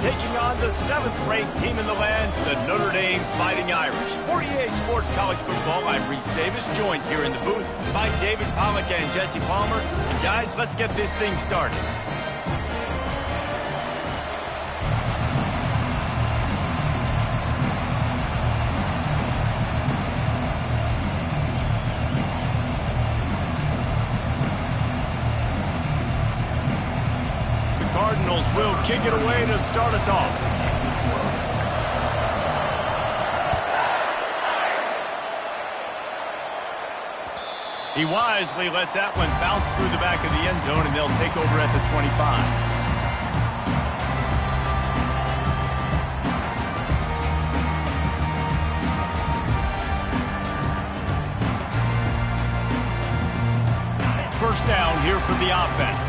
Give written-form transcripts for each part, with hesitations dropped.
taking on the 7th-ranked team in the land, the Notre Dame Fighting Irish. For EA Sports College Football, I'm Reese Davis, joined here in the booth by David Pollack and Jesse Palmer. And guys, let's get this thing started. Cardinals will kick it away to start us off. He wisely lets that one bounce through the back of the end zone, and they'll take over at the 25. First down here for the offense.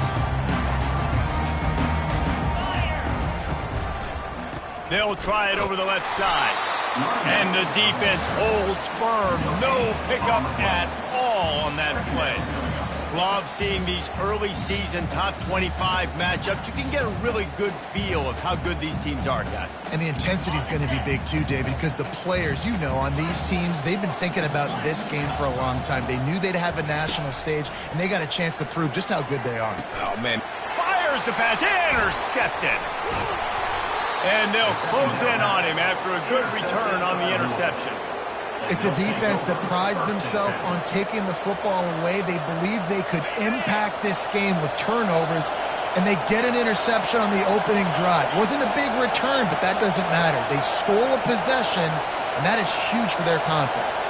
They'll try it over the left side. And the defense holds firm. No pickup at all on that play. Love seeing these early season top 25 matchups. You can get a really good feel of how good these teams are, guys. And the intensity is going to be big too, David, because the players, you know, on these teams, they've been thinking about this game for a long time. They knew they'd have a national stage, and they got a chance to prove just how good they are. Oh, man. Fires the pass. Intercepted. And they'll close in on him after a good return on the interception. It's a defense that prides themselves on taking the football away. They believe they could impact this game with turnovers, and they get an interception on the opening drive. Wasn't a big return, but that doesn't matter. They stole a possession, and that is huge for their confidence.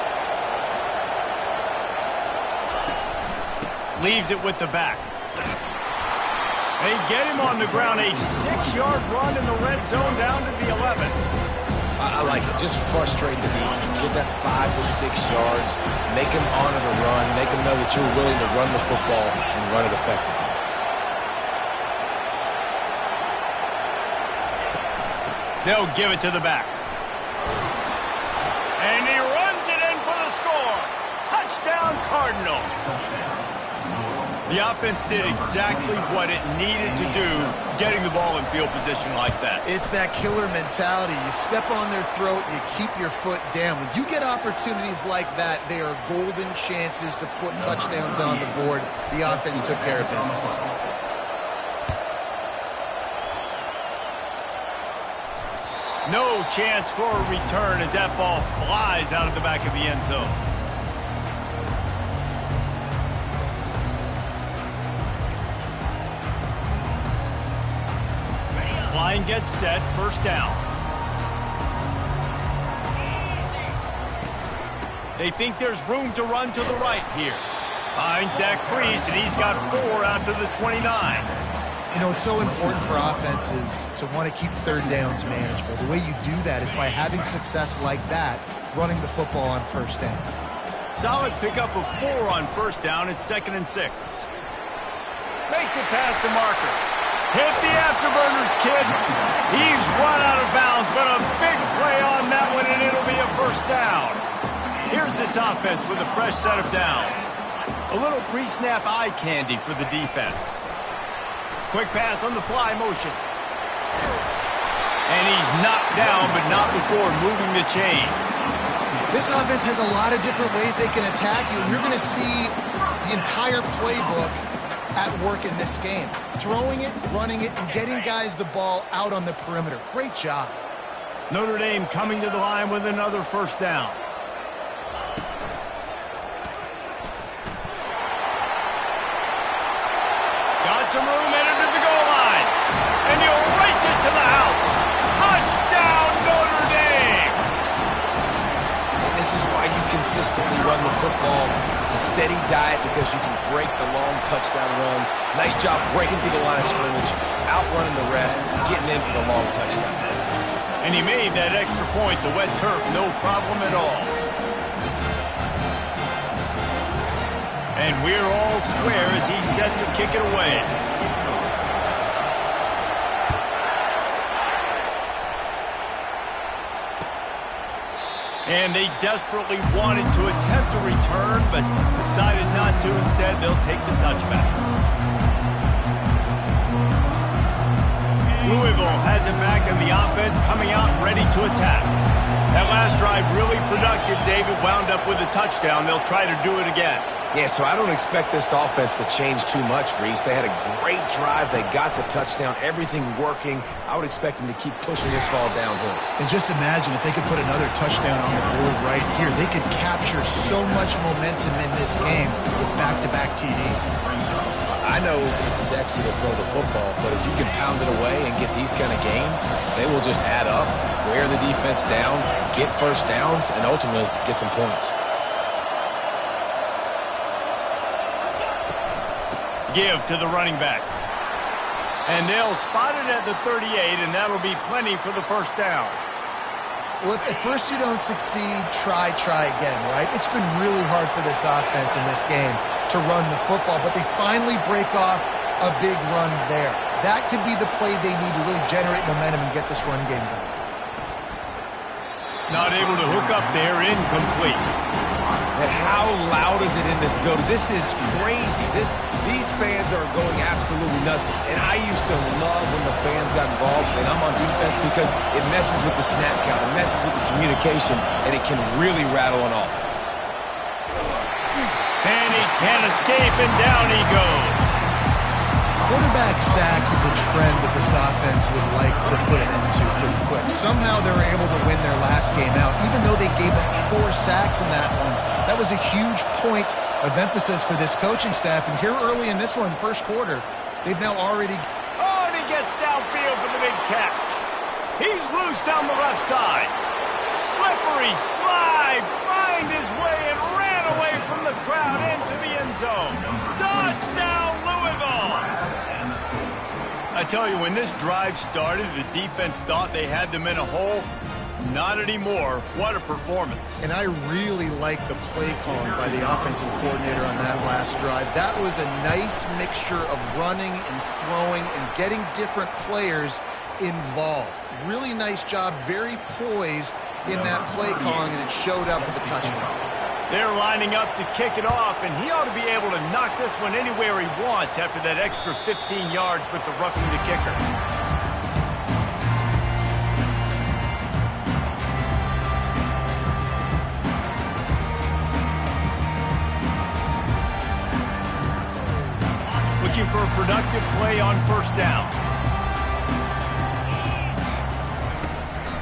Leaves it with the back. They get him on the ground, a 6-yard run in the red zone down to the 11. I like it. Just frustrate the defense. Give that 5 to 6 yards. Make him honor the run. Make him know that you're willing to run the football and run it effectively. They'll give it to the back. And he runs it in for the score. Touchdown, Cardinals. The offense did exactly what it needed to do, getting the ball in field position like that. It's that killer mentality. You step on their throat, you keep your foot down. When you get opportunities like that, they are golden chances to put touchdowns on the board. The offense took care of business. No chance for a return as that ball flies out of the back of the end zone. Line gets set, first down. They think there's room to run to the right here. Finds that crease, and he's got 4 after the 29. You know, it's so important for offenses to want to keep third downs manageable. The way you do that is by having success like that, running the football on first down. Solid pickup of 4 on first down. It's 2nd and 6. Makes it past the marker. Hit the afterburners, kid. He's run out of bounds, but a big play on that one, and it'll be a first down. Here's this offense with a fresh set of downs. A little pre-snap eye candy for the defense. Quick pass on the fly motion. And he's knocked down, but not before moving the chains. This offense has a lot of different ways they can attack you, and you're going to see the entire playbook at work in this game. Throwing it, running it, and getting guys the ball out on the perimeter. Great job. Notre Dame coming to the line with another first down. Got some room, headed to the goal line. And he'll race it to the house. Touchdown, Notre Dame! And this is why you consistently run the football. A steady diet because you can break the long touchdown runs. Nice job breaking through the line of scrimmage, outrunning the rest, getting in for the long touchdown. And he made that extra point, the wet turf, no problem at all. And we're all square as he's set to kick it away. And they desperately wanted to attempt a return, but decided not to. Instead, they'll take the touchback. Louisville has it back in the offense, coming out ready to attack. That last drive really productive. David wound up with a touchdown. They'll try to do it again. Yeah, so I don't expect this offense to change too much, Reese. They had a great drive. They got the touchdown, everything working. I would expect them to keep pushing this ball downhill. And just imagine if they could put another touchdown on the board right here. They could capture so much momentum in this game with back-to-back TDs. I know it's sexy to throw the football, but if you can pound it away and get these kind of gains, they will just add up, wear the defense down, get first downs, and ultimately get some points. Give to the running back. And they'll spot it at the 38, and that'll be plenty for the first down. Well, if at first you don't succeed, try again, right? It's been really hard for this offense in this game to run the football, but they finally break off a big run there. That could be the play they need to really generate momentum and get this run game done. Not able to hook up there, incomplete. And how loud is it in this building? This is crazy. These fans are going absolutely nuts. And I used to love when the fans got involved, and I'm on defense because it messes with the snap count, it messes with the communication, and it can really rattle an offense. And he can't escape, and down he goes. Quarterback sacks is a trend that this offense would like to put an end to pretty quick. Somehow they were able to win their last game out, even though they gave up 4 sacks in that one. That was a huge point of emphasis for this coaching staff. And here early in this one, first quarter, they've now already... Oh, and he gets downfield for the big catch. He's loose down the left side. Slippery slide, find his way and ran away from the crowd into the end zone. Touchdown, Louisville! I tell you, when this drive started, the defense thought they had them in a hole. Not anymore. What a performance. And I really like the play calling by the offensive coordinator on that last drive. That was a nice mixture of running and throwing and getting different players involved. Really nice job, very poised in that play calling, and it showed up with a touchdown. They're lining up to kick it off, and he ought to be able to knock this one anywhere he wants after that extra 15 yards with the roughing the kicker. Looking for a productive play on first down.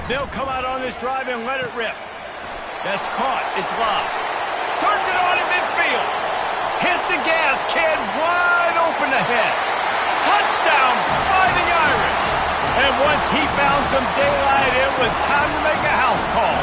They'll come out on this drive and let it rip. That's caught. It's locked. Turns it on in midfield. Hit the gas, kid. Wide open ahead. Touchdown, Fighting Irish. And once he found some daylight, it was time to make a house call.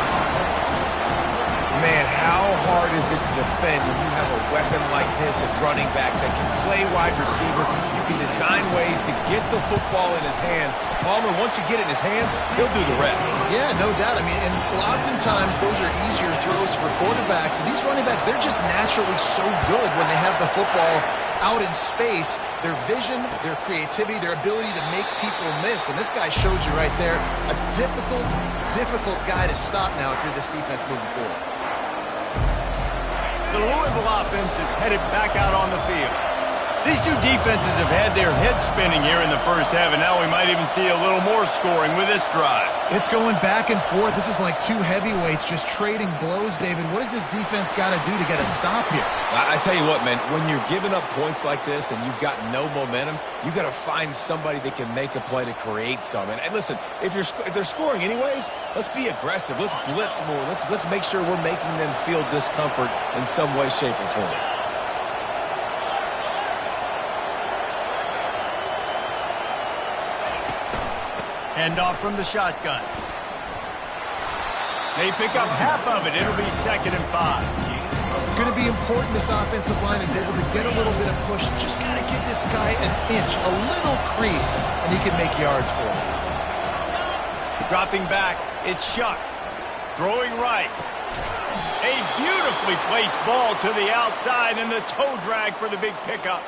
Man, how hard is it to defend when you have a weapon like this at running back that can play wide receiver? You can design ways to get the football in his hand. Palmer, once you get it in his hands, he'll do the rest. Yeah, no doubt. I mean, and oftentimes those are easier throws for quarterbacks. And these running backs, they're just naturally so good when they have the football out in space. Their vision, their creativity, their ability to make people miss. And this guy showed you right there, a difficult guy to stop now if you're this defense moving forward. The Louisville offense is headed back out on the field. These two defenses have had their heads spinning here in the first half, and now we might even see a little more scoring with this drive. It's going back and forth. This is like two heavyweights just trading blows, David. What does this defense got to do to get a stop here? I tell you what, man, when you're giving up points like this and you've got no momentum, you got to find somebody that can make a play to create some. And listen, if they're scoring anyways, let's be aggressive. Let's blitz more. Let's make sure we're making them feel discomfort in some way, shape, or form. Hand off from the shotgun. They pick up half of it. It'll be 2nd and 5. It's going to be important this offensive line is able to get a little bit of push. Just got to give this guy an inch, a little crease, and he can make yards for him. Dropping back, it's Shuck. Throwing right. A beautifully placed ball to the outside, and the toe drag for the big pickup.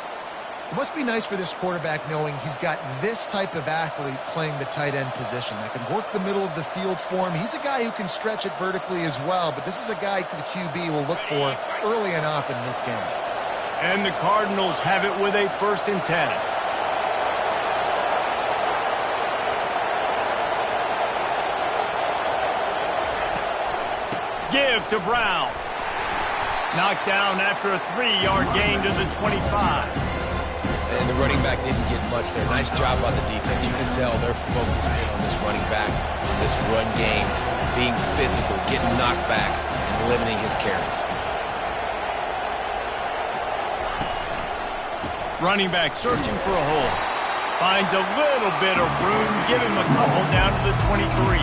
It must be nice for this quarterback knowing he's got this type of athlete playing the tight end position that can work the middle of the field for him. He's a guy who can stretch it vertically as well, but this is a guy the QB will look for early and often in this game. And the Cardinals have it with a 1st and 10. Give to Brown. Knocked down after a 3-yard gain to the 25. And the running back didn't get much there. Nice job by the defense. You can tell they're focused in on this running back, this run game, being physical, getting knockbacks, and limiting his carries. Running back searching for a hole. Finds a little bit of room. Give him a couple down to the 23.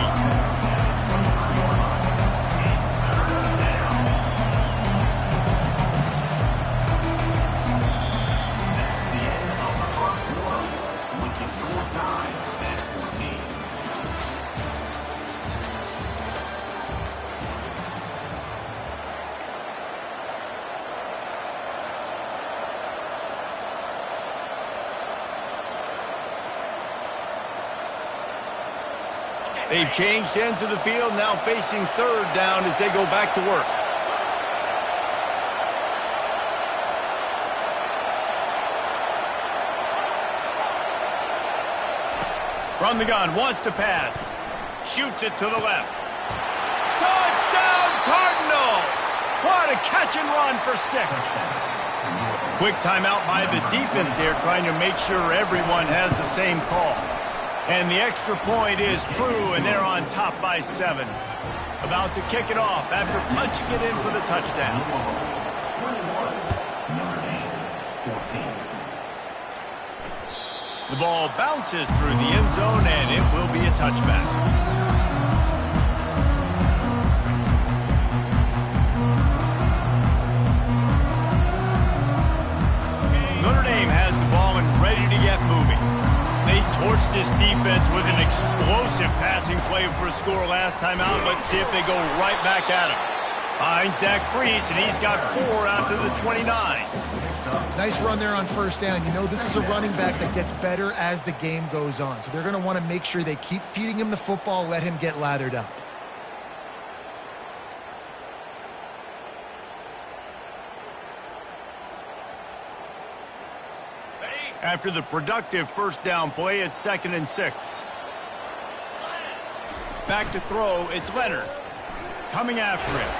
They've changed ends of the field, now facing third down as they go back to work. From the gun, wants to pass. Shoots it to the left. Touchdown, Cardinals! What a catch and run for 6. Quick timeout by the defense there, trying to make sure everyone has the same call. And the extra point is true, and they're on top by 7. About to kick it off after punching it in for the touchdown. The ball bounces through the end zone, and it will be a touchback. Notre Dame has the ball and ready to get moving. They torched this defense with an explosive passing play for a score last time out. Let's see if they go right back at him. Finds that crease, and he's got 4 after the 29. Nice run there on first down. You know, this is a running back that gets better as the game goes on. So they're going to want to make sure they keep feeding him the football, let him get lathered up. After the productive first down play, it's 2nd and 6. Back to throw, it's Leonard. Coming after him.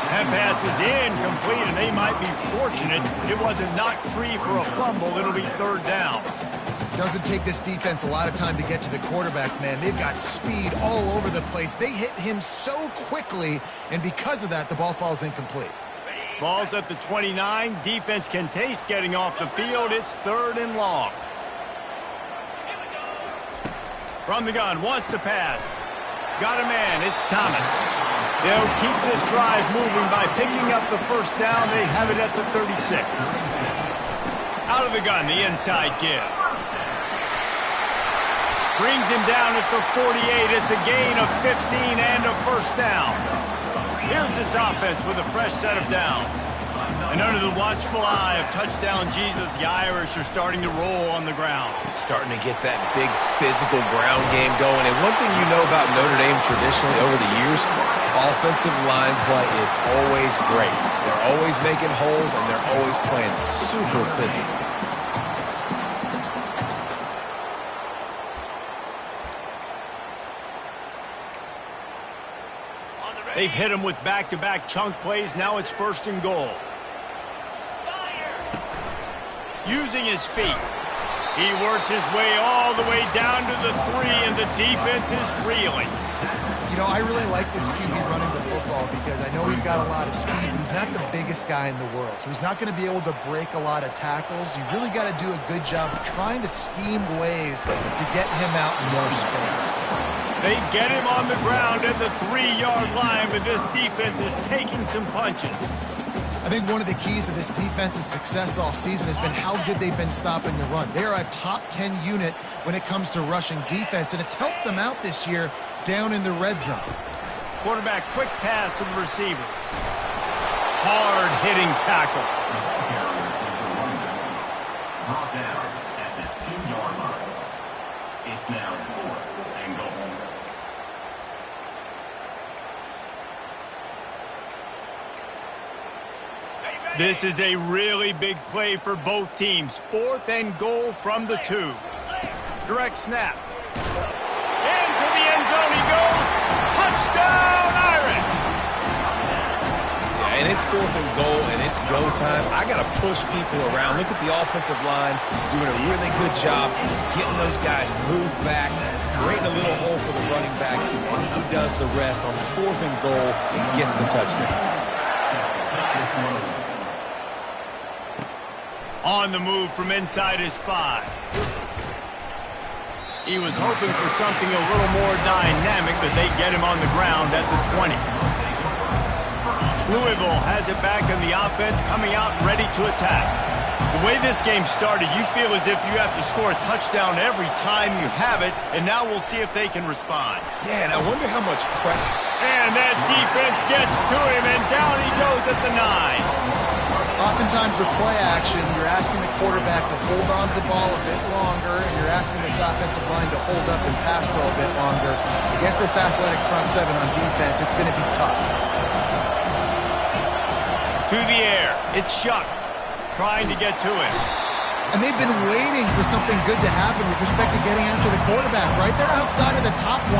That pass is incomplete, and they might be fortunate it wasn't knocked free for a fumble. It'll be 3rd down. Doesn't take this defense a lot of time to get to the quarterback, man. They've got speed all over the place. They hit him so quickly, and because of that, the ball falls incomplete. Ball's at the 29. Defense can taste getting off the field. It's 3rd and long. From the gun, wants to pass. Got a man, it's Thomas. They'll keep this drive moving by picking up the first down. They have it at the 36. Out of the gun, the inside give. Brings him down at the 48. It's a gain of 15 and a first down. Here's this offense with a fresh set of downs. And under the watchful eye of touchdown Jesus, the Irish are starting to roll on the ground. Starting to get that big physical ground game going. And one thing you know about Notre Dame traditionally over the years, offensive line play is always great. They're always making holes, and they're always playing super physical. They've hit him with back-to-back chunk plays. Now it's 1st and goal. Using his feet. He works his way all the way down to the 3, and the defense is reeling. You know, I really like this QB running the football because I know he's got a lot of speed, but he's not the biggest guy in the world. So he's not going to be able to break a lot of tackles. You really got to do a good job of trying to scheme ways to get him out in more space. They get him on the ground at the 3-yard line, but this defense is taking some punches. I think one of the keys to this defense's success all season has been how good they've been stopping the run. They're a top 10 unit when it comes to rushing defense, and it's helped them out this year down in the red zone. Quarterback, quick pass to the receiver. Hard-hitting tackle. Brought down at the 2-yard line. It's now 4th and goal. This is a really big play for both teams. 4th and goal from the 2. Direct snap. Into the end zone he goes. Touchdown, Irish! and goal, and it's go time. I got to push people around. Look at the offensive line doing a really good job getting those guys moved back, creating a little hole for the running back, and he does the rest on 4th and goal and gets the touchdown. On the move from inside his 5. He was hoping for something a little more dynamic, but they get him on the ground at the 20. Louisville has it back in the offense, coming out ready to attack. The way this game started, you feel as if you have to score a touchdown every time you have it, and now we'll see if they can respond. Yeah, and I wonder how much pressure. And that defense gets to him, and down he goes at the 9. Oftentimes with play action, you're asking the quarterback to hold on to the ball a bit longer, and you're asking this offensive line to hold up and pass pro a bit longer. Against this athletic front 7 on defense, it's going to be tough. To the air, it's Shuck, trying to get to him. And they've been waiting for something good to happen with respect to getting after the quarterback, right? They're outside of the top 100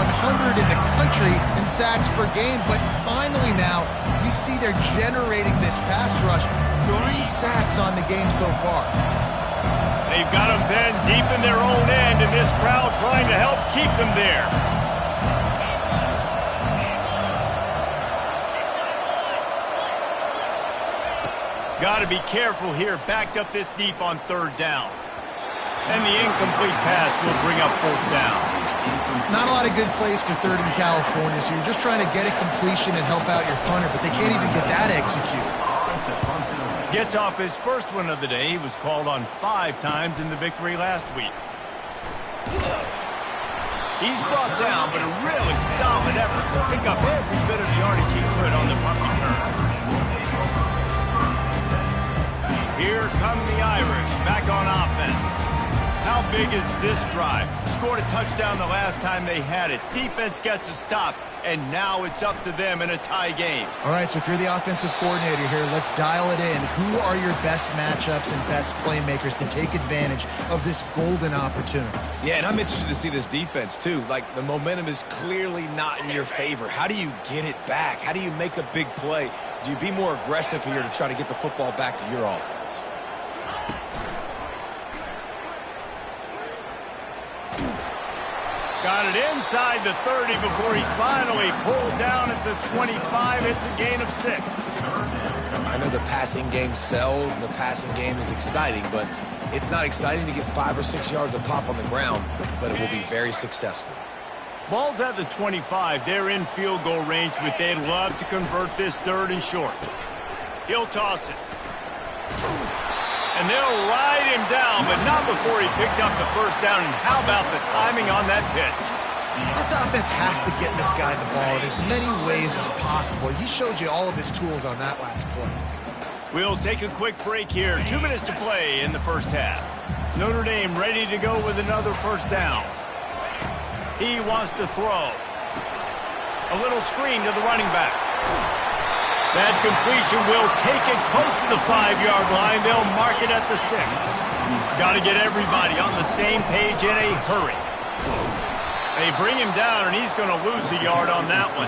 in the country in sacks per game, but finally now, you see they're generating this pass rush. 3 sacks on the game so far. They've got them then deep in their own end, and this crowd trying to help keep them there. Got to be careful here, backed up this deep on 3rd down. And the incomplete pass will bring up 4th down. Not a lot of good plays for 3rd in California, so you're just trying to get a completion and help out your punter, but they can't even get that executed. Gets off his first one of the day. He was called on 5 times in the victory last week. He's brought down, but a really solid effort to pick up every bit of the yardage he could on the punt return. Here come the Irish, back on offense. How big is this drive? Scored a touchdown the last time they had it. Defense gets a stop, and now it's up to them in a tie game. All right, so if you're the offensive coordinator here, let's dial it in. Who are your best matchups and best playmakers to take advantage of this golden opportunity? Yeah, and I'm interested to see this defense, too. Like, the momentum is clearly not in your favor. How do you get it back? How do you make a big play? Do you be more aggressive here to try to get the football back to your offense? Got it inside the 30 before he's finally pulled down at the 25. It's a gain of 6. I know the passing game sells and the passing game is exciting, but it's not exciting to get 5 or 6 yards of pop on the ground, but it will be very successful. Ball's at the 25. They're in field goal range, but they'd love to convert this 3rd and short. He'll toss it. And they'll ride him down, but not before he picks up the 1st down. And how about the timing on that pitch? This offense has to get this guy the ball in as many ways as possible. He showed you all of his tools on that last play. We'll take a quick break here. 2 minutes to play in the 1st half. Notre Dame ready to go with another 1st down. He wants to throw. A little screen to the running back. That completion will take it close to the 5-yard line. They'll mark it at the 6. Got to get everybody on the same page in a hurry. They bring him down, and he's going to lose a yard on that one.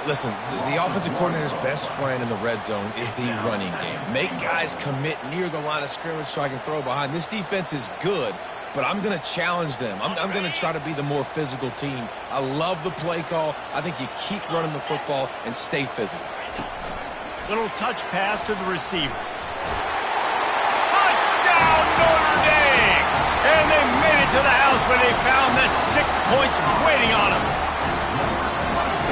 Listen, the offensive coordinator's best friend in the red zone is the running game. Make guys commit near the line of scrimmage so I can throw behind. This defense is good, but I'm going to challenge them. I'm going to try to be the more physical team. I love the play call. I think you keep running the football and stay physical. Little touch pass to the receiver. Touchdown, Notre Dame! And they made it to the house when they found that 6 points waiting on them.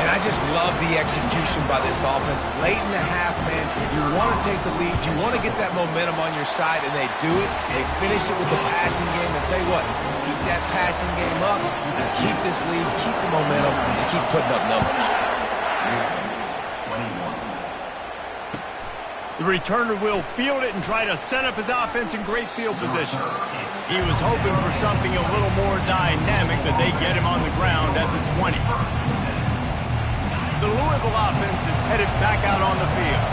And I just love the execution by this offense. Late in the half, man, you want to take the lead. You want to get that momentum on your side, and they do it. They finish it with the passing game. And tell you what, keep that passing game up, and keep this lead, keep the momentum, and keep putting up numbers. The returner will field it and try to set up his offense in great field position. He was hoping for something a little more dynamic, but they get him on the ground at the 20. The Louisville offense is headed back out on the field.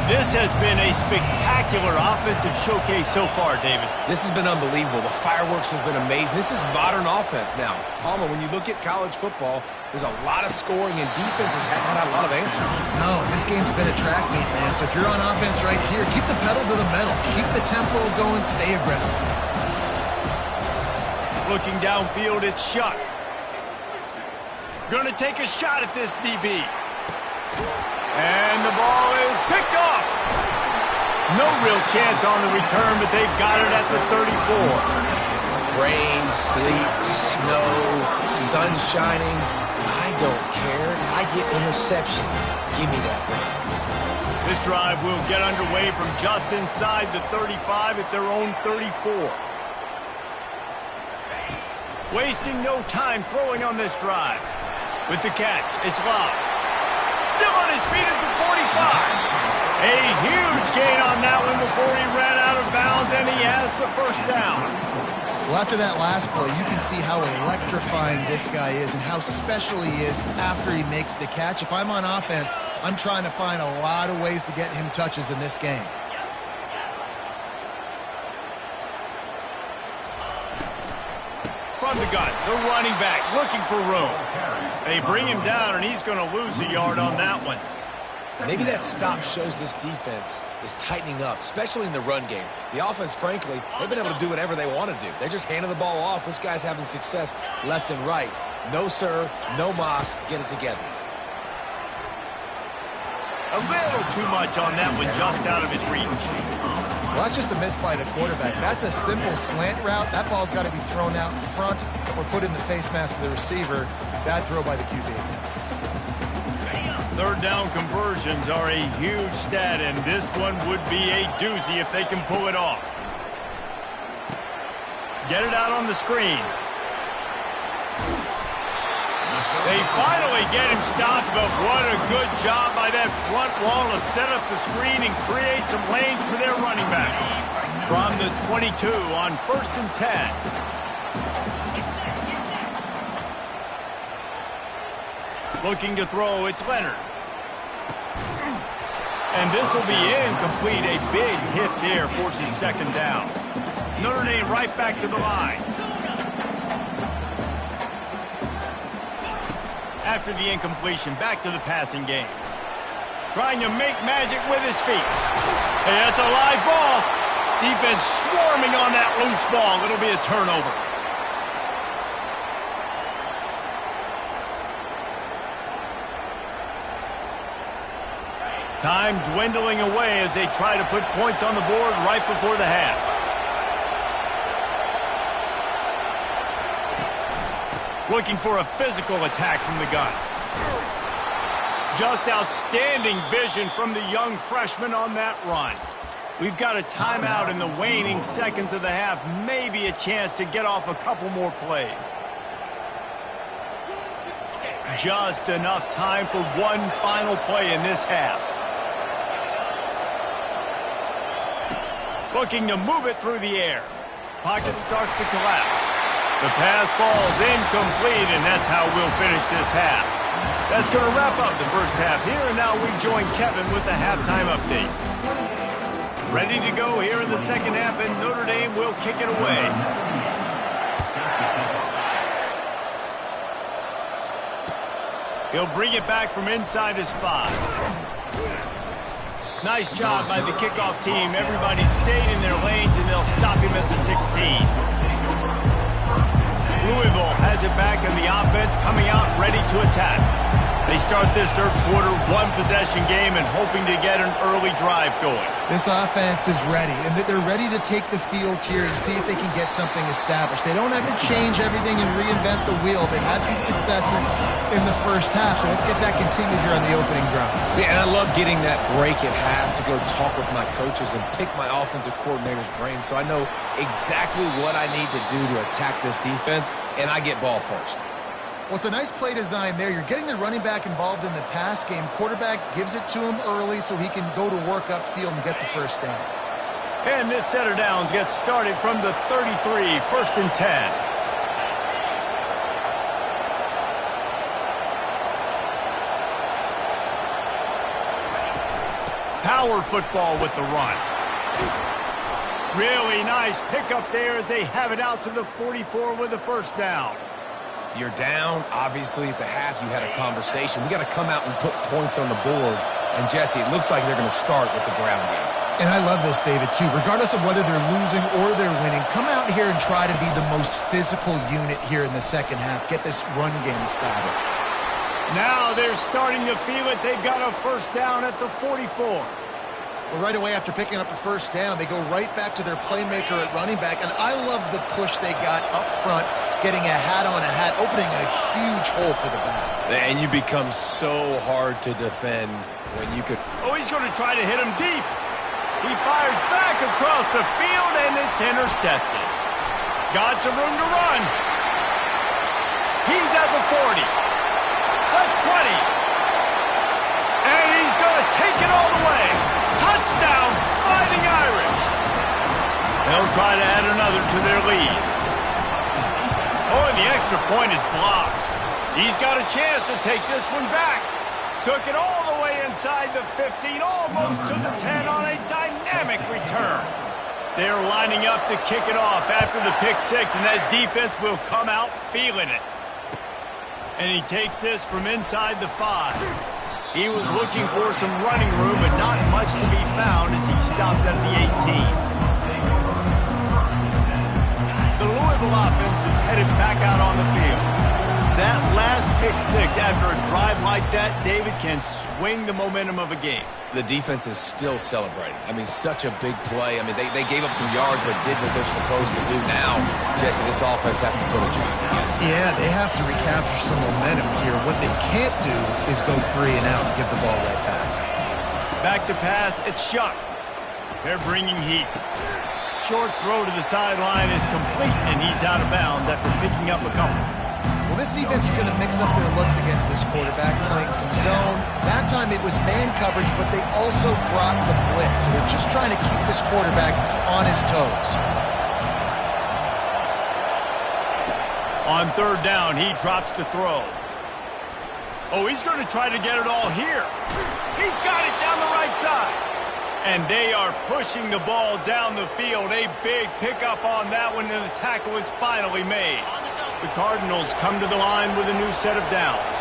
This has been a spectacular offensive showcase so far, David. This has been unbelievable. The fireworks has been amazing. This is modern offense now. Palmer, when you look at college football, there's a lot of scoring, and defenses haven't had a lot of answers. No, this game's been a track meet, man. So if you're on offense right here, keep the pedal to the metal. Keep the tempo going. Stay aggressive. Looking downfield, it's Shuck. Gonna take a shot at this DB. And the ball is picked off. No real chance on the return, but they've got it at the 34. Rain, sleet, snow, sun shining. I don't care. I get interceptions. Give me that run. This drive will get underway from just inside the 35 at their own 34. Wasting no time throwing on this drive. With the catch, it's Love. Still on his feet at the 45. A huge gain on that one before he ran out of bounds, and he has the first down. Well, after that last play, you can see how electrifying this guy is and how special he is after he makes the catch. If I'm on offense, I'm trying to find a lot of ways to get him touches in this game. From the gun, the running back looking for room. They bring him down, and he's going to lose a yard on that one. Maybe that stop shows this defense is tightening up, especially in the run game. The offense, frankly, they've been able to do whatever they want to do. They're just handing the ball off. This guy's having success left and right. No, sir, no mas. Get it together. A little too much on that one, just out of his reach. Well, that's just a miss by the quarterback. That's a simple slant route. That ball's got to be thrown out in front or put in the face mask of the receiver. Bad throw by the QB. Third down conversions are a huge stat, and this one would be a doozy if they can pull it off. Get it out on the screen. They finally get him stopped, but what a good job by that front wall to set up the screen and create some lanes for their running back. From the 22 on 1st and 10. Looking to throw, it's Leonard. And this will be incomplete. A big hit there forces second down. Notre Dame right back to the line. After the incompletion, back to the passing game. Trying to make magic with his feet. Hey, that's a live ball. Defense swarming on that loose ball. It'll be a turnover. Time dwindling away as they try to put points on the board right before the half. Looking for a physical attack from the gun. Just outstanding vision from the young freshman on that run. We've got a timeout in the waning seconds of the half. Maybe a chance to get off a couple more plays. Just enough time for one final play in this half. Looking to move it through the air. Pocket starts to collapse. The pass falls incomplete, and that's how we'll finish this half. That's going to wrap up the first half here, and now we join Kevin with the halftime update. Ready to go here in the second half, and Notre Dame will kick it away. He'll bring it back from inside his 5. Nice job by the kickoff team. Everybody stayed in their lanes, and they'll stop him at the 16. Louisville has it back, and the offense coming out ready to attack. They start this third quarter one-possession game and hoping to get an early drive going. This offense is ready, and they're ready to take the field here and see if they can get something established. They don't have to change everything and reinvent the wheel. They've had some successes in the first half, so let's get that continued here on the opening drive. Yeah, and I love getting that break at half to go talk with my coaches and pick my offensive coordinator's brain so I know exactly what I need to do to attack this defense, and I get ball first. Well, it's a nice play design there. You're getting the running back involved in the pass game. Quarterback gives it to him early so he can go to work upfield and get the first down. And this set of downs gets started from the 33, 1st and 10. power football with the run. Really nice pickup there as they have it out to the 44 with a first down. You're down. Obviously, at the half, you had a conversation. We got to come out and put points on the board. And, Jesse, it looks like they're going to start with the ground game. And I love this, David, too. Regardless of whether they're losing or they're winning, come out here and try to be the most physical unit here in the second half. Get this run game established. Now they're starting to feel it. They've got a first down at the 44. Well, right away after picking up a first down, they go right back to their playmaker at running back. And I love the push they got up front, getting a hat on a hat, opening a huge hole for the back. And you become so hard to defend when you could... Oh, he's going to try to hit him deep. He fires back across the field, and it's intercepted. Got some room to run. He's at the 40. The 20. And he's going to take it all the way. Touchdown, Fighting Irish. They'll try to add another to their lead. Oh, and the extra point is blocked. He's got a chance to take this one back. Took it all the way inside the 15, almost to the 10 on a dynamic return. They're lining up to kick it off after the pick six, and that defense will come out feeling it. And he takes this from inside the 5. He was looking for some running room, but not much to be found as he stopped at the 18. The Louisville offense is headed back out on the field. That last pick six after a drive like that, David, can swing the momentum of a game. The defense is still celebrating. I mean, such a big play. I mean, they gave up some yards but did what they're supposed to do. Now, Jesse, this offense has to put a drive together. Yeah, they have to recapture some momentum here. What they can't do is go 3 and out and give the ball right back. Back to pass, it's Shuck. They're bringing heat. Short throw to the sideline is complete, and he's out of bounds after picking up a couple. Well, this defense is going to mix up their looks against this quarterback, playing some zone. That time it was man coverage, but they also brought the blitz. So they're just trying to keep this quarterback on his toes. On third down, he drops the throw. Oh, he's going to try to get it all here. He's got it down the right side. And they are pushing the ball down the field. A big pickup on that one, and the tackle is finally made. The Cardinals come to the line with a new set of downs.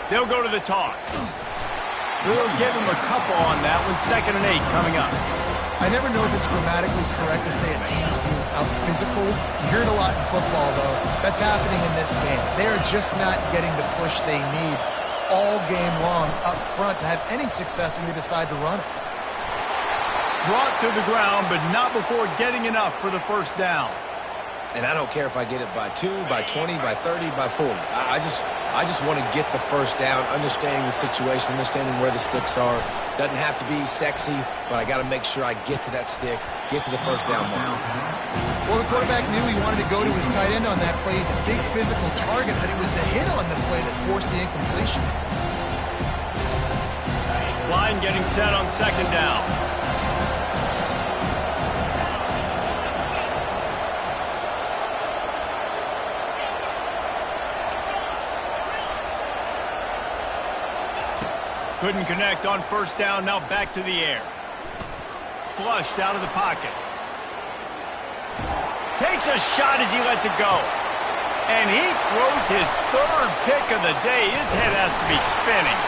They'll go to the toss. We'll give him a couple on that one. 2nd and 8 coming up. I never know if it's grammatically correct to say a team's being out-physicaled. You hear it a lot in football, though. That's happening in this game. They are just not getting the push they need all game long up front to have any success when they decide to run it. Brought to the ground, but not before getting enough for the first down. And I don't care if I get it by 2, by 20, by 30, by 40. I just want to get the first down, understanding the situation, understanding where the sticks are. Doesn't have to be sexy, but I got to make sure I get to that stick, get to the first down mark. Well, the quarterback knew he wanted to go to his tight end on that play. He's a big physical target, but it was the hit on the play that forced the incompletion. Line getting set on 2nd down. Couldn't connect on first down, now back to the air. Flushed out of the pocket. Takes a shot as he lets it go. And he throws his 3rd pick of the day. His head has to be spinning.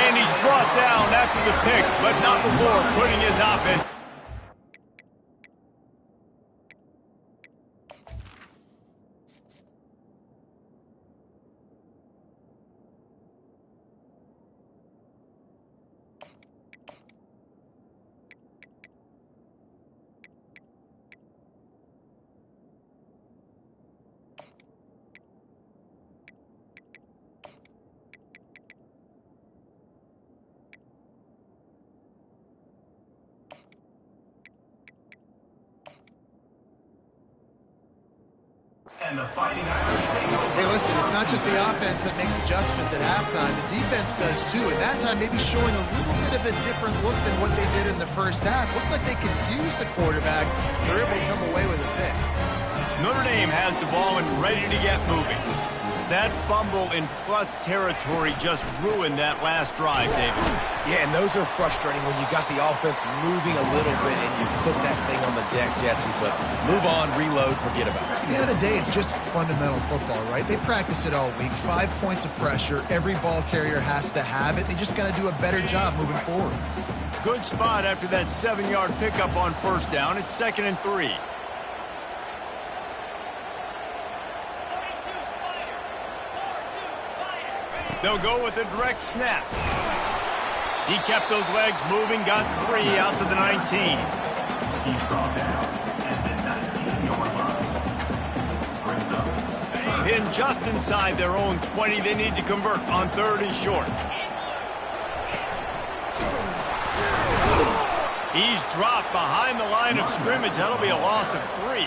And he's brought down after the pick, but not before putting his offense. Hey, listen, it's not just the offense that makes adjustments at halftime. The defense does too, and that time maybe showing a little bit of a different look than what they did in the first half. Looked like they confused the quarterback. They're able to come away with a pick. Notre Dame has the ball and ready to get moving. That fumble in plus territory just ruined that last drive, David. Yeah, and those are frustrating when you got the offense moving a little bit and you put that thing on the deck, Jesse. But move on, reload, forget about it. At the end of the day, it's just fundamental football, right? They practice it all week. 5 points of pressure. Every ball carrier has to have it. They just got to do a better job moving forward. Good spot after that 7-yard pickup on first down. It's 2nd and 3. They'll go with a direct snap. He kept those legs moving, got 3 out to the 19. He's brought down at the 19-yard line. Brings up. Pinned just inside their own 20. They need to convert on 3rd and short. He's dropped behind the line of scrimmage. That'll be a loss of 3.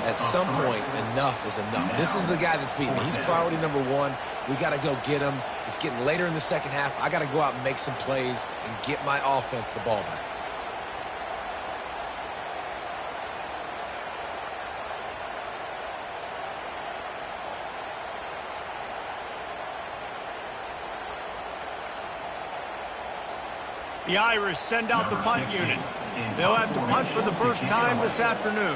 At some point, enough is enough. This is the guy that's beating me. He's priority number 1. We got to go get him. It's getting later in the second half. I got to go out and make some plays and get my offense the ball back. The Irish send out the punt unit. They'll have to punt for the first time this afternoon.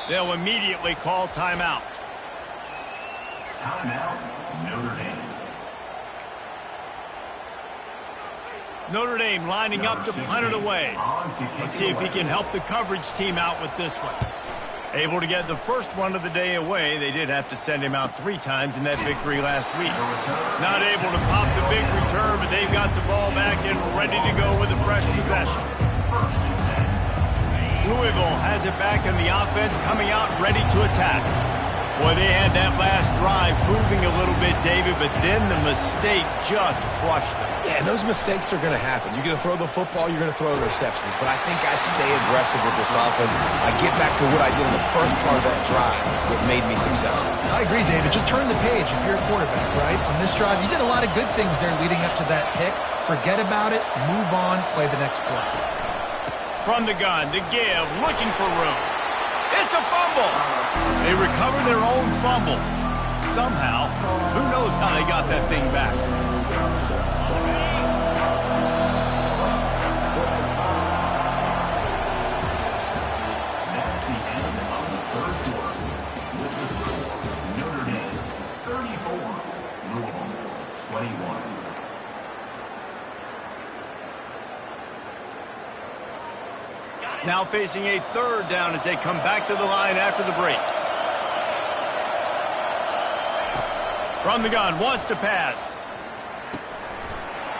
They'll immediately call timeout. Timeout, Notre Dame. Notre Dame lining up to punt it away. Let's see if he can help the coverage team out with this one. Able to get the first one of the day away. They did have to send him out 3 times in that victory last week. Not able to pop the big return, but they've got the ball back and ready to go with a fresh possession. Louisville has it back in the offense, coming out ready to attack. Boy, they had that last drive moving a little bit, David, but then the mistake just crushed them. Yeah, and those mistakes are going to happen. You're going to throw the football, you're going to throw interceptions. But I think I stay aggressive with this offense. I get back to what I did in the first part of that drive, what made me successful. I agree, David. Just turn the page if you're a quarterback, right? On this drive, you did a lot of good things there leading up to that pick. Forget about it, move on, play the next play. From the gun, the give, looking for room. It's a fumble. They recover their own fumble. Somehow, who knows how they got that thing back. That's the end of the third quarter. With the score, Notre Dame 34, Louisville 21. Now facing a 3rd down as they come back to the line after the break. From the gun, wants to pass.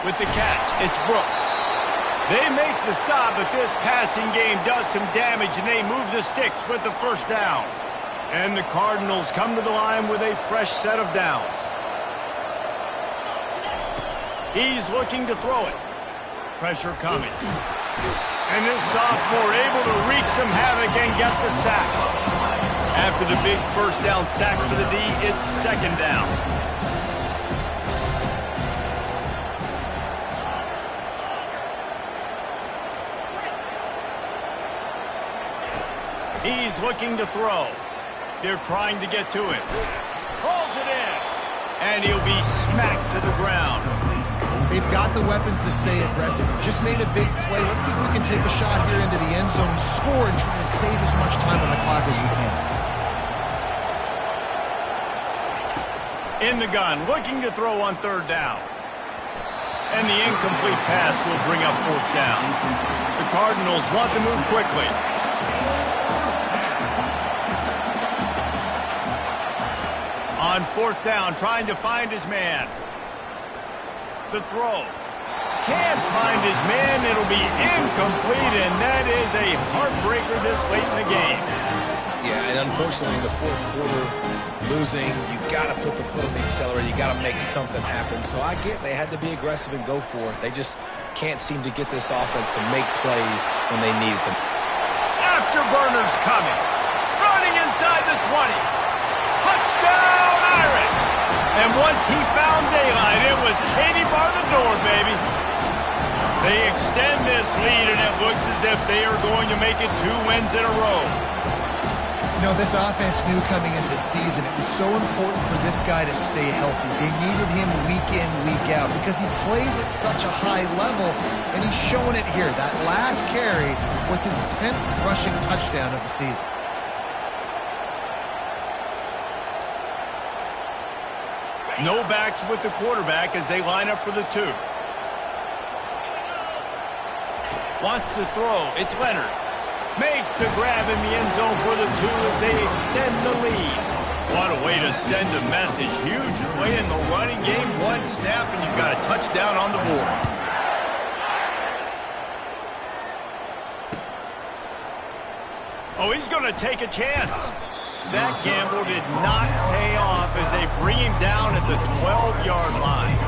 With the catch, it's Brooks. They make the stop, but this passing game does some damage, and they move the sticks with the first down. And the Cardinals come to the line with a fresh set of downs. He's looking to throw it. Pressure coming. And this sophomore able to wreak some havoc and get the sack. After the big first down sack for the D, it's 2nd down. He's looking to throw. They're trying to get to him. Pulls it in. And he'll be smacked to the ground. They've got the weapons to stay aggressive. Just made a big play. Let's see if we can take a shot here into the end zone, score, and try to save as much time on the clock as we can. In the gun, looking to throw on 3rd down. And the incomplete pass will bring up 4th down. The Cardinals want to move quickly. On 4th down, trying to find his man. The throw. Can't find his man. It'll be incomplete, and that is a heartbreaker this late in the game. Yeah, and unfortunately, in the 4th quarter, losing, you got to put the foot on the accelerator. You got to make something happen. So I get they had to be aggressive and go for it. They just can't seem to get this offense to make plays when they need them. Afterburners coming. Running inside the 20. Touchdown, Irish. And once he found long daylight. It was Katie bar the door, baby. They extend this lead, and it looks as if they are going to make it 2 wins in a row. You know, this offense knew coming into the season it was so important for this guy to stay healthy. They needed him week in, week out because he plays at such a high level, and he's showing it here. That last carry was his 10th rushing touchdown of the season. No backs with the quarterback as they line up for the 2. Wants to throw. It's Leonard. Makes the grab in the end zone for the 2 as they extend the lead. What a way to send a message. Huge play in the running game. 1 snap and you've got a touchdown on the board. Oh, he's going to take a chance. That gamble did not pay off as they bring him down at the 12-yard line.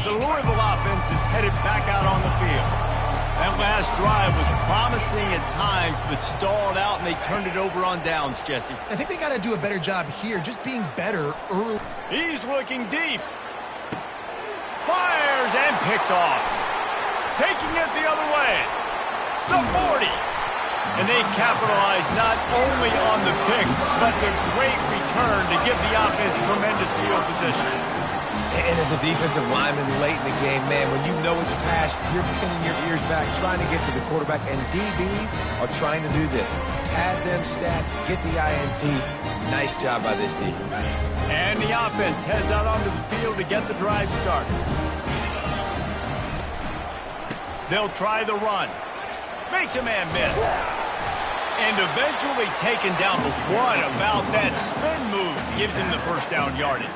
The Louisville offense is headed back out on the field. That last drive was promising at times, but stalled out, and they turned it over on downs, Jesse. I think they got to do a better job here, just being better early. He's looking deep. Fires and picked off. Taking it the other way. The 40. And they capitalize not only on the pick, but the great return to give the offense tremendous field position. And as a defensive lineman late in the game, man, when you know it's a pass, you're pinning your ears back, trying to get to the quarterback, and DBs are trying to do this. Pad them stats, get the INT. Nice job by this D. And the offense heads out onto the field to get the drive started. They'll try the run. Makes a man miss. And eventually taken down. But what about that spin move? Gives him the first down yardage.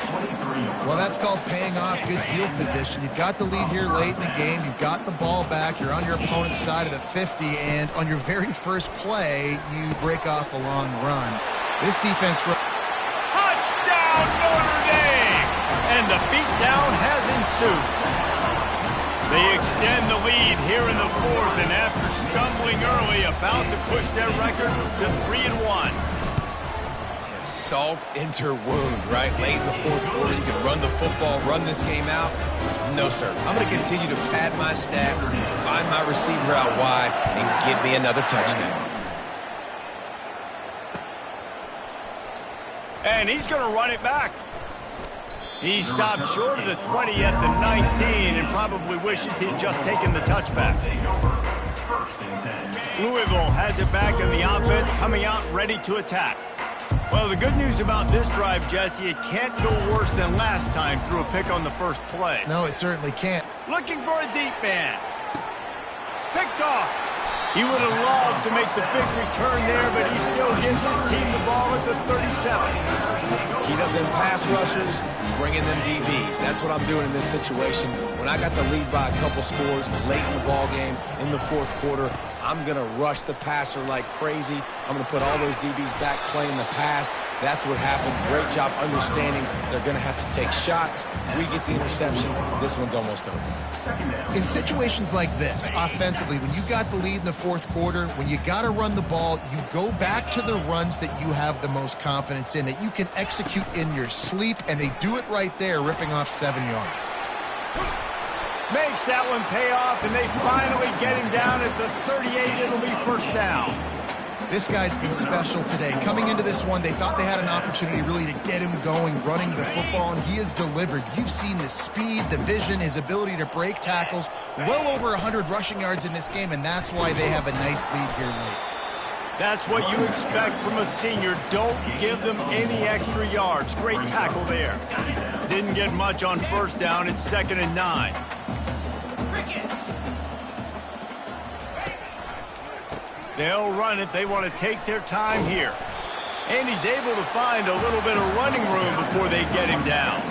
Well, that's called paying off good field position. You've got the lead here late in the game. You've got the ball back. You're on your opponent's side of the 50. And on your very first play, you break off a long run. This defense... Touchdown, Notre Dame! And the beatdown has ensued. They extend the lead here in the 4th, and after stumbling early, about to push their record to 3-1. Yeah, salt into wound, right? Late in the 4th quarter, you can run the football, run this game out. No, sir. I'm going to continue to pad my stats, find my receiver out wide, and give me another touchdown. And he's going to run it back. He stopped short of the 20 at the 19 and probably wishes he'd just taken the touchback. Louisville has it back in the offense, coming out ready to attack. Well, the good news about this drive, Jesse, it can't go worse than last time through a pick on the first play. No, it certainly can't. Looking for a deep man. Picked off. He would have loved to make the big return there, but he still gives his team the ball at the 37. Heat up them pass rushers, bring in them DBs. That's what I'm doing in this situation. When I got the lead by a couple scores late in the ball game, in the 4th quarter, I'm going to rush the passer like crazy. I'm going to put all those DBs back playing the pass. That's what happened. Great job understanding they're going to have to take shots. We get the interception. This one's almost over. In situations like this, offensively, when you got the lead in the 4th quarter, when you got to run the ball, you go back to the runs that you have the most confidence in, that you can execute in your sleep, and they do it right there, ripping off 7 yards. Makes that one pay off, and they finally get him down at the 38. It'll be first down. This guy's been special today. Coming into this one, they thought they had an opportunity really to get him going, running the football, and he has delivered. You've seen the speed, the vision, his ability to break tackles, well over 100 rushing yards in this game, and that's why they have a nice lead here late. That's what you expect from a senior. Don't give them any extra yards. Great tackle there. Didn't get much on first down. It's 2nd and 9. They'll run it. They want to take their time here. And he's able to find a little bit of running room before they get him down.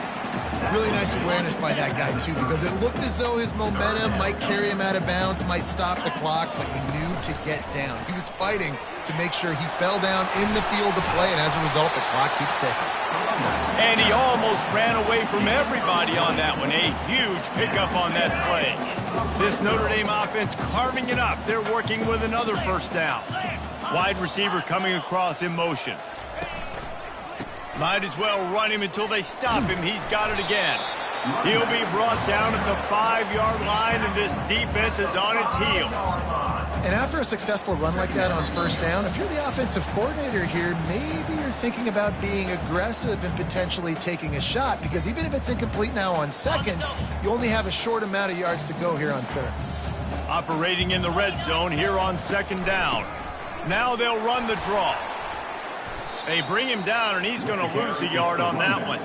Really nice awareness by that guy, too, because it looked as though his momentum might carry him out of bounds, might stop the clock, but he knew to get down. He was fighting to make sure he fell down in the field to play, and as a result, the clock keeps ticking. And he almost ran away from everybody on that one. A huge pickup on that play. This Notre Dame offense carving it up. They're working with another first down. Wide receiver coming across in motion. Might as well run him until they stop him. He's got it again. He'll be brought down at the 5-yard line, and this defense is on its heels. And after a successful run like that on first down, if you're the offensive coordinator here, maybe you're thinking about being aggressive and potentially taking a shot, because even if it's incomplete now on second, you only have a short amount of yards to go here on third. Operating in the red zone here on second down. Now they'll run the draw. They bring him down, and he's going to lose a yard on that one.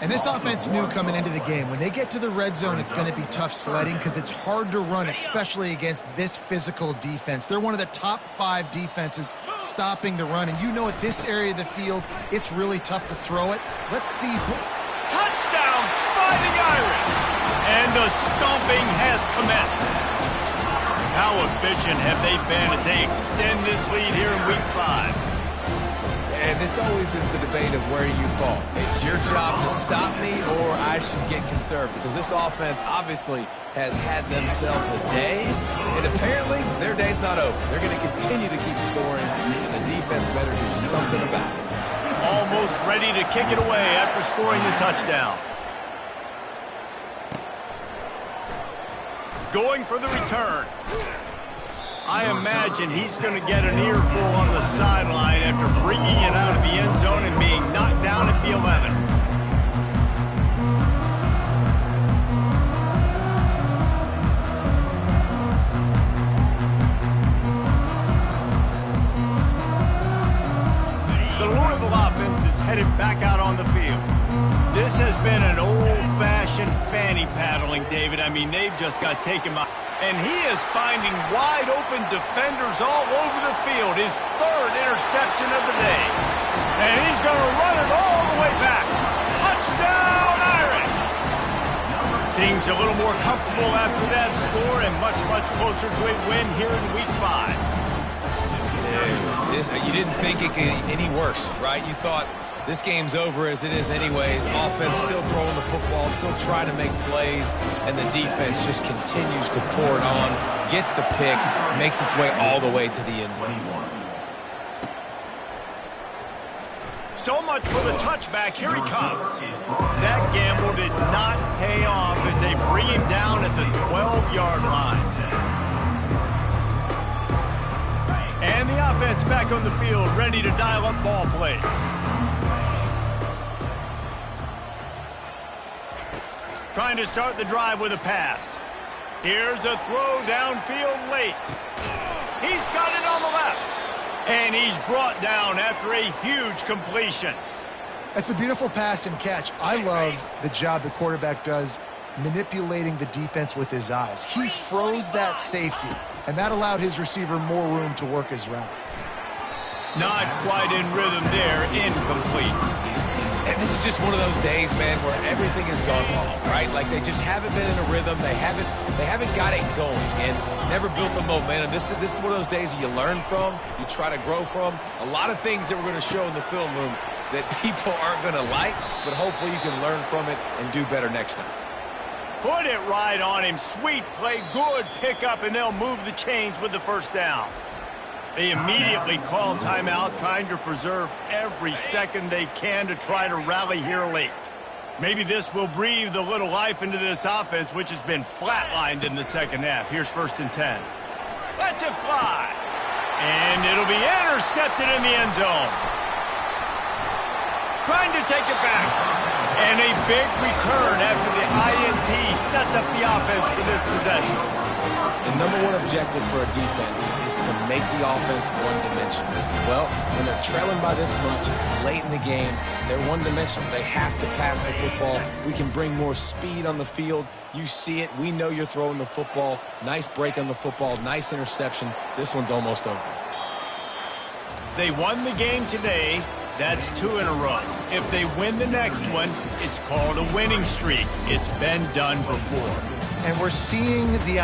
And this offense knew coming into the game, when they get to the red zone, it's going to be tough sledding because it's hard to run, especially against this physical defense. They're one of the top 5 defenses stopping the run. And you know at this area of the field, it's really tough to throw it. Let's see who... Touchdown, Fighting Irish! And the stomping has commenced. How efficient have they been as they extend this lead here in Week 5? And this always is the debate of where you fall. It's your job to stop me, or I should get conservative. Because this offense obviously has had themselves a day, and apparently their day's not over. They're going to continue to keep scoring, and the defense better do something about it. Almost ready to kick it away after scoring the touchdown. Going for the return. I imagine he's going to get an earful on the sideline after bringing it out of the end zone and being knocked down at the 11. The Louisville offense is headed back out on the field. This has been an old-fashioned fanny paddling, David. I mean, they've just got taken by... And he is finding wide-open defenders all over the field. His 3rd interception of the day. And he's going to run it all the way back. Touchdown, Irish! Things a little more comfortable after that score and much, much closer to a win here in Week 5. You didn't think it could get any worse, right? You thought this game's over as it is anyways. Offense still throwing the football, still trying to make plays, and the defense just continues to pour it on, gets the pick, makes its way all the way to the end zone. So much for the touchback. Here he comes. That gamble did not pay off as they bring him down at the 12-yard line. And the offense back on the field, ready to dial up ball plays. Trying to start the drive with a pass. Here's a throw downfield late. He's got it on the left. And he's brought down after a huge completion. That's a beautiful pass and catch. I love the job the quarterback does manipulating the defense with his eyes. He froze that safety, and that allowed his receiver more room to work his route. Not quite in rhythm there, incomplete. And this is just one of those days, man, where everything has gone wrong, right? Like they just haven't been in a rhythm. They haven't got it going and never built the momentum. This is one of those days that you learn from, you try to grow from. A lot of things that we're going to show in the film room that people aren't going to like, but hopefully you can learn from it and do better next time. Put it right on him. Sweet play, good pickup, and they'll move the chains with the first down. They immediately call timeout, trying to preserve every second they can to try to rally here late. Maybe this will breathe a little life into this offense, which has been flatlined in the second half. Here's 1st and 10. Lets it fly. And it'll be intercepted in the end zone. Trying to take it back. And a big return after the INT sets up the offense for this possession. The number one objective for a defense is to make the offense one-dimensional. Well, when they're trailing by this much late in the game, they're one-dimensional. They have to pass the football. We can bring more speed on the field. You see it. We know you're throwing the football. Nice break on the football. Nice interception. This one's almost over. They won the game today. That's 2 in a row. If they win the next one, it's called a winning streak. It's been done before. And we're seeing the